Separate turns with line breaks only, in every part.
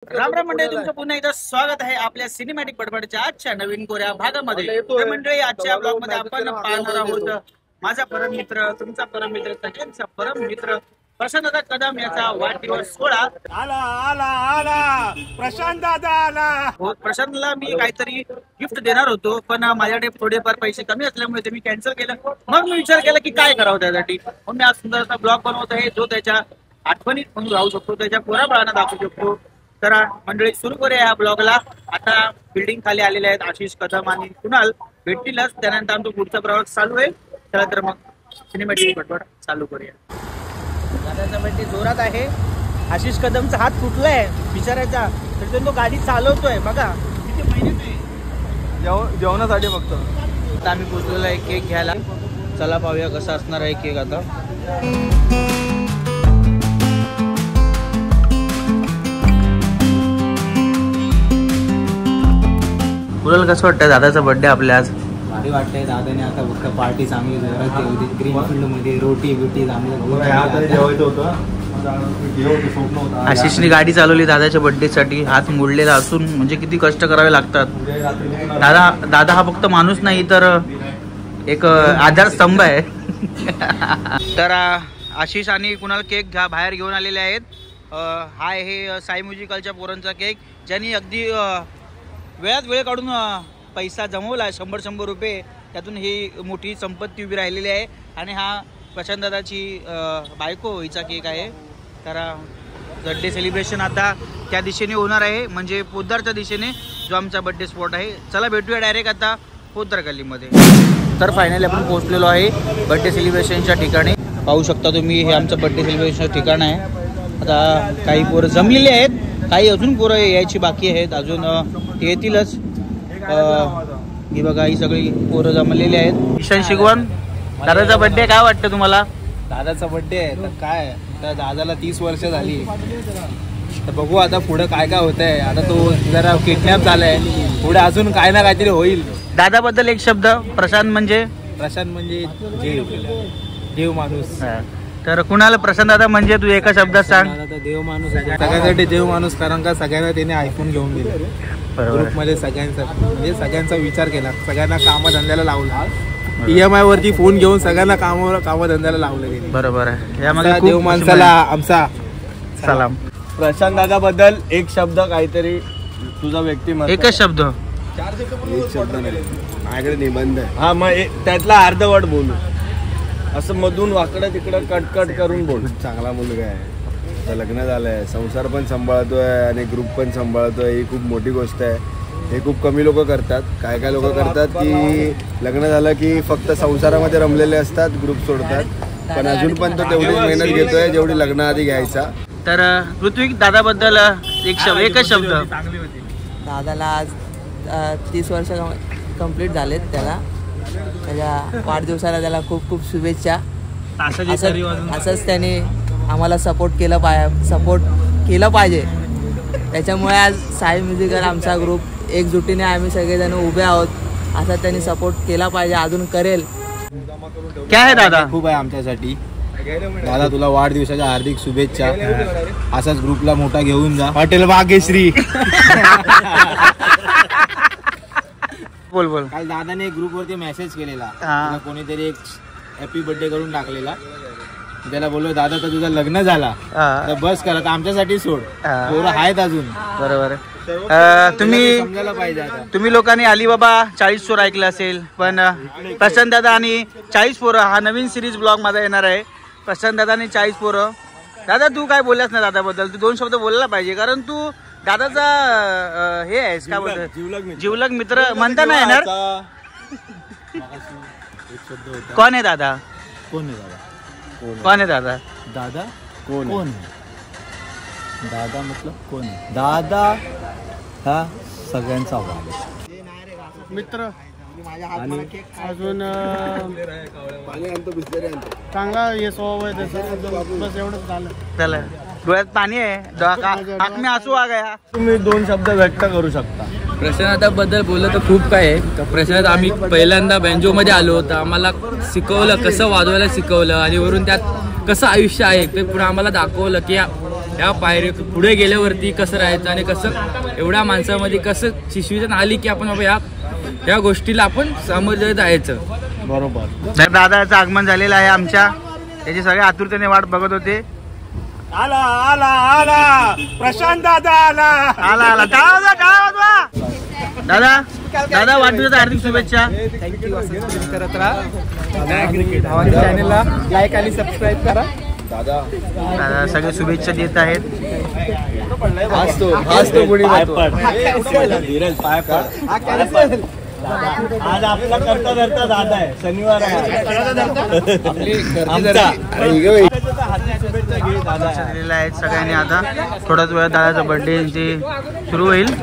राम राम मंडळी, तुमचं पुन्हा एकदा स्वागत आहे आपल्या सिनेमॅटिक बडबडच्या आजच्या नवीन कोऱ्या भागामध्ये। तर मंडळी, आजच्या ब्लॉग मध्ये आपण पाहणार आहोत माझा परम मित्र, तुमचा परम मित्र, सगळ्यांचा परम मित्र प्रशांत दादा कदम याचा वाढदिवस सोहळा।
आला आला आला प्रशांत दादा आला।
हो, प्रशांतला मी काहीतरी गिफ्ट देणार होतो, पण माझ्याकडे थोडेफार पैसे कमी असल्यामुळे ते मी कॅन्सल केलं। मग मी विचार केला की काय करावं त्यासाठी, मग मी आज सुंदरचा ब्लॉग बनवत आहे जो त्याच्या आठवणीत म्हणून राहू शकतो, त्याच्या पोराबाळांना दाखवू शकतो। तर मंडळी, सुरू करूया या ब्लॉगला। आता बिल्डिंग खाली आलेले आहेत आशिष कदम आणि कुणाल, भेटतीलच, त्यानंतर आमचा पुढचा प्रवास चालू आहे। चला तर मग सिनेमॅटिक बडबड चालू करूया। दादाचा बर्थडे जोरात आहे। आशिष कदमचा हात फुटलाय बिचारायचा, तरी तो गाडी चालवतोय बघा, किती मेहनत आहे
जेवणासाठी फक्त।
आता आम्ही पोचलेलो आहे केक घ्यायला, चला पाहूया कसा असणार आहे केक। आता तुला कसं वाटतंय दादाचा बर्थडे आपल्या आज?
भारी वाटतंय। दादाने आता फक्त पार्टी चांगली जोरात ठेवली, ग्रीन फील्ड मध्ये रोटी बिटी चांगलं
जेवायचं होतं,
आशिषने गाडी चालवली दादाच्या बर्थडे साठी, हात मोडलेला असून म्हणजे किती कष्ट करावे लागतात। दादा हा फक्त माणूस नाही तर एक आधारस्तंभ आहे। तर आशिष आणि कुणाल केक बाहेर घेऊन आलेले आहेत। हा आहे साई म्युझिकलच्या पोरांचा केक, ज्यांनी अगदी वेळात वेळ काढून पैसा जमवला, 100 रुपये, त्यातून ही मोठी संपत्ती उभी राहिलेली आहे। आणि हा प्रशांत दादाची बायको हिचा केक आहे। तर बर्थडे सेलिब्रेशन आता त्या दिशेने होणार आहे, म्हणजे पोद्दारच्या दिशेने, जो आमचा बर्थडे स्पॉट आहे। चला भेटूया डायरेक्ट आता पोद्दार गल्लीमध्ये। तर फायनली आपण पोहोचलेलो आहे बर्थडे सेलिब्रेशनच्या ठिकाणी। पाहू शकता तुम्ही, हे आमचं बर्थडे सेलिब्रेशनचं ठिकाण आहे। आता काही पोरं जमलेले आहेत, काही अजून पोरं यायची बाकी आहेत, अजून येतीलच। ही बघा, ही सगळी पोरं जमलेली आहेत। ईशान शिगवण, दादाचा बर्थडे काय वाटतं तुम्हाला?
दादाचा बर्थडे आहे तर काय, तर दादाला 30 वर्ष झाली, तर बघू आता पुढे काय काय होत आहे। आता तो जरा किडनॅप झालाय, पुढे अजून काय ना काहीतरी होईल।
दादाबद्दल एक शब्द, प्रशांत म्हणजे
देव माणूस।
तर कुणाला प्रशांत दादा म्हणजे तू एका शब्दात सांग?
दादा देव माणूस आहे, सगळ्यांसाठी देव माणूस, कारण का सगळ्यांना त्याने ऐकून घेऊन गेले ग्रुपमध्ये, सगळ्यांचा म्हणजे सगळ्यांचा विचार केला, सगळ्यांना कामधंद्याला लावला, EMI वरती फोन घेऊन सगळ्यांना कामधंद्याला लावलं गेले।
बरोबर आहे, यामध्ये
देव माणसाला आमचा
सलाम।
प्रशांत दादा बद्दल एक शब्द काहीतरी, तुझा व्यक्तिमत्व।
एकच शब्द?
एक शब्द नाही, माझ्याकडे निबंध आहे। हा, मग त्यातला अर्धवट बोलू, असं मधून वाकडं तिकडं कट करून बोल। चांगला मुलगा आहे, लग्न झालंय, संसार पण सांभाळतोय आणि ग्रुप पण सांभाळतोय, ही खूप मोठी गोष्ट आहे। हे खूप कमी लोक करतात। काय लोक करतात की लग्न झालं की फक्त संसारामध्ये रमलेले असतात, ग्रुप सोडतात, पण अजून पण तो तेवढीच मेहनत घेतोय जेवढी लग्नाआधी घ्यायचा।
तर ऋत्विक दादाबद्दल एकच शब्द?
दादाला आज 30 वर्ष कंप्लीट झालेत, त्याच्या वाढदिवसाला त्याला खूप खूप शुभेच्छा। असंच त्याने आम्हाला सपोर्ट केला पाहिजे, त्याच्यामुळे आज साई म्युझिकल आमचा ग्रुप एकजुटीने आम्ही सगळेजण उभे आहोत। असा त्यांनी सपोर्ट केला पाहिजे, अजून करेल।
काय आहे दादा?
खूप आहे आमच्यासाठी। दादा तुला वाढदिवसाच्या हार्दिक शुभेच्छा, असाच ग्रुपला मोठा घेऊन जा।
हॉटेल भाग्यश्री।
बोल।
काल दादाने ग्रुपवरती मेसेज केलेला, कोणीतरी एक हॅपी बर्थडे करून टाकलेला, त्याला बोललो दादा तर तुझं लग्न झाला तर बस करत आमच्यासाठी सोड, पोरं आहेत अजून।
बरोबर।
समजायला पाहिजे आता।
तुम्ही लोकांनी अलिबाबा 40 चोर ऐकलं असेल, पण प्रशांत दादा आणि 40 पोरं हा नवीन सिरीज ब्लॉग माझा येणार आहे। प्रशांत दादा आणि 40 पोरं। दादा तू काय बोललास ना दादाबद्दल? तू 2 शब्द बोलायला पाहिजे, कारण तू दादाचा हे आहेस, काय बोलतो, जिवलग मित्र म्हणता नाही येणार। कोण आहे दादा?
कोण आहे दादा?
कोण आहे दादा?
दादा कोण? दादा मतलब कोण? दादा हा सगळ्यांचा
मित्र, अजून चांगला हे स्वभाव आहे त्याचा, बस एवढंच झालं।
चला, डोळ्यात पाणी आहे, आंख में आंसू आ गया।
तुम्ही 2 शब्द व्यक्त करू शकता?
प्रशांत बद्दल बोललं तर खूप काय आहे। प्रशांत आम्ही पहिल्यांदा बँजो मध्ये आलो होतो, आम्हाला शिकवलं कसं वाजवायला शिकवलं, आणि वरून त्यात कसं आयुष्य आहे ते पुन्हा आम्हाला दाखवलं की त्या पायरी पुढे गेल्यावरती कसं राहायचं आणि कसं एवढ्या माणसामध्ये कसं सिच्युएशन आली की आपण बाबा या गोष्टीला आपण सामोरं जायचं.
बरोबर. तर दादाचं आगमन झालेलं आहे आमच्या, त्याची सगळे आतुरतेने वाट बघत होते.
आला आला आला प्रशांत दादा आला
आला आला. दादा दादा वाढदिवसाच्या हार्दिक शुभेच्छा.
थँक्यू. असं करत राहा. चॅनलला लाईक आणि सबस्क्राईब करा.
दादा सगळे शुभेच्छा देत आहेत.
आज आपला करता धरता दादा आहे. शनिवार
दिलेला आहे सगळ्यांनी. आता थोड्याच वेळात दादाचा बर्थडे सुरू होईल.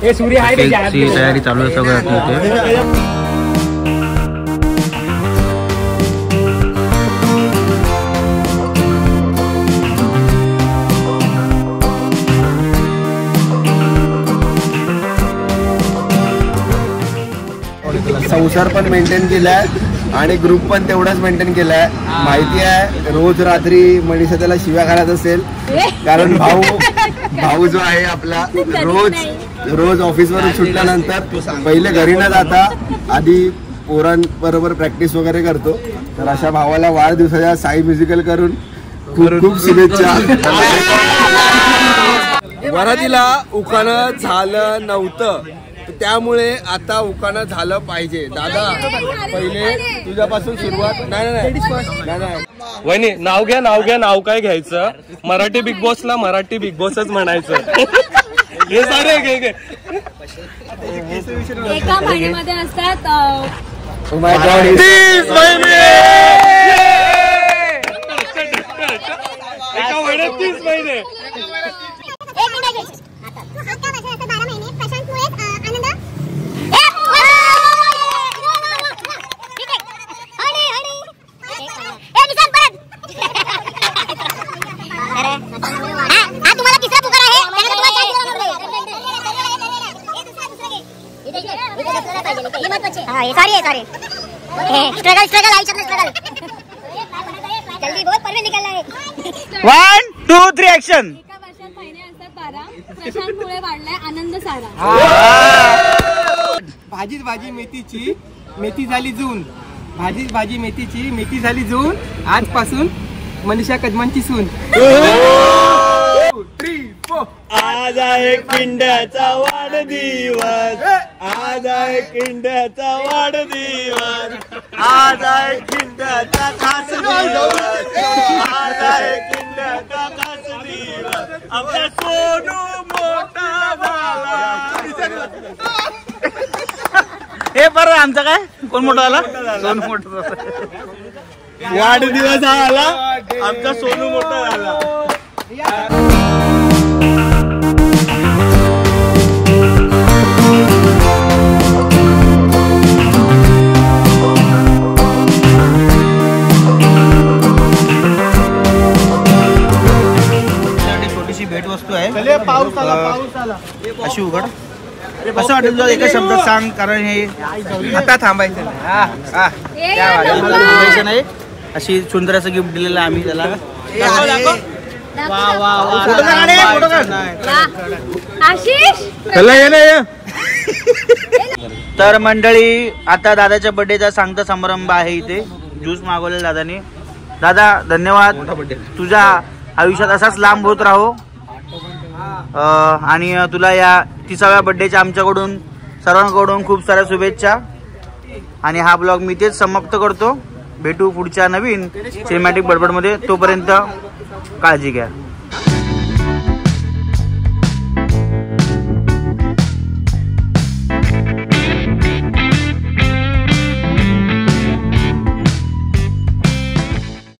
केकची तयारी चालू आहे सगळं.
संसार पण मेंटेन केलाय आणि ग्रुप पण तेवढाच मेंटेन केलाय. माहिती आहे रोज रात्री मनीषा त्याला शिव्या घालत असेल, कारण भाऊ जो आहे आपला रोज ऑफिसवरून सुटल्यानंतर पहिले घरी न जाता आधी पोरांबरोबर प्रॅक्टिस वगैरे करतो. तर अशा भावाला वाढदिवसाच्या साई म्युझिकल करून खूप खूप शुभेच्छा. वरातीला उखाणं झालं नव्हतं, त्यामुळे आता उखाणं झालं पाहिजे. दादा पहिले तुझ्यापासून सुरुवात. नाही
वहिनी नाव घ्या. नाव काय घ्यायचं? मराठी बिग बॉसला मराठी बिग बॉसच म्हणायचं. हे सारे
एका महिन्यामध्ये असतात
30 महिने.
एका महिन्यात 30 महिने.
जल्दी बहुत पर्वे निकलना है.
1 2 3 ऍक्शन.
एका वर्षात महिने असतात 12. प्रशांतमुळे वाढलाय आनंद सारा.
भाजीच भाजी मेथीची मेथी झाली जून. भाजीच भाजी मेथीची मेथी झाली जून. आजपासून मनीषा कदमांची सून.
आज आहे किंड्याचा वाढदिवस. आज आहे किंड्याचा वाढदिवस. आज आहे किंड्याचा खास दिवस. आज आहे किंड्याचा खास दिवस. आपला सोनू मोठा झाला.
हे बरं आमचा काय कोण मोठा आला? सोनू मोठा.
वाढदिवस आला आमचा सोनू मोठा झाला.
छोटीशी भेटवस्तू आहे. पाऊस आला अशी उघड. असं वाटेल तुला एका शब्दात सांग, कारण हे
आता थांबायचं
नाही. अशी सुंदर असं गिफ्ट दिलेलं आम्ही त्याला. तर मंडळी आता दादाच्या बर्थडेचा सांगता समारंभ आहे. इथे ज्यूस मागवलेला दादाने. दादा धन्यवाद. तुझ्या आयुष्यात असाच लांब होत राहो आणि तुला या 30व्या बर्थडेच्या आमच्याकडून सर्वांकडून खूप साऱ्या शुभेच्छा. आणि हा ब्लॉग मी तेच समाप्त करतो. भेटू पुढच्या नवीन सिनेमॅटिक बडबडमध्ये. तोपर्यंत काळजी घ्या.